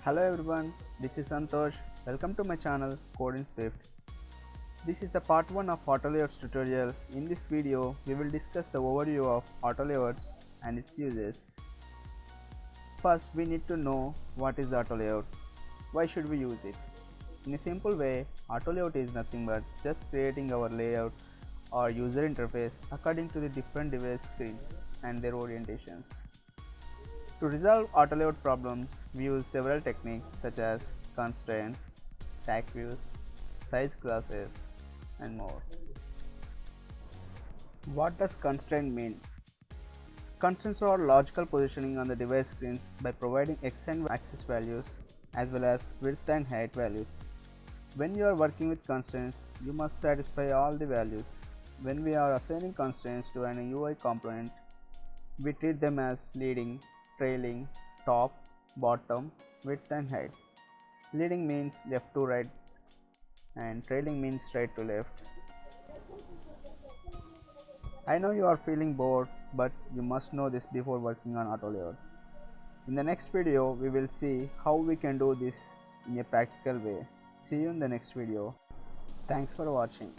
Hello everyone, this is Santosh. Welcome to my channel Code in Swift. This is the part 1 of Autolayouts tutorial. In this video, we will discuss the overview of Autolayouts and its uses. First, we need to know what is the Autolayout. Why should we use it? In a simple way, Autolayout is nothing but just creating our layout or user interface according to the different device screens and their orientations. To resolve autolayout problems, we use several techniques such as constraints, stack views, size classes, and more. What does constraint mean? Constraints are logical positioning on the device screens by providing x and y axis values as well as width and height values. When you are working with constraints, you must satisfy all the values. When we are assigning constraints to an UI component, we treat them as leading, trailing, top, bottom, width and height. Leading means left to right and trailing means right to left. I know you are feeling bored, but you must know this before working on Autolayout. In the next video, we will see how we can do this in a practical way. See you in the next video. Thanks for watching.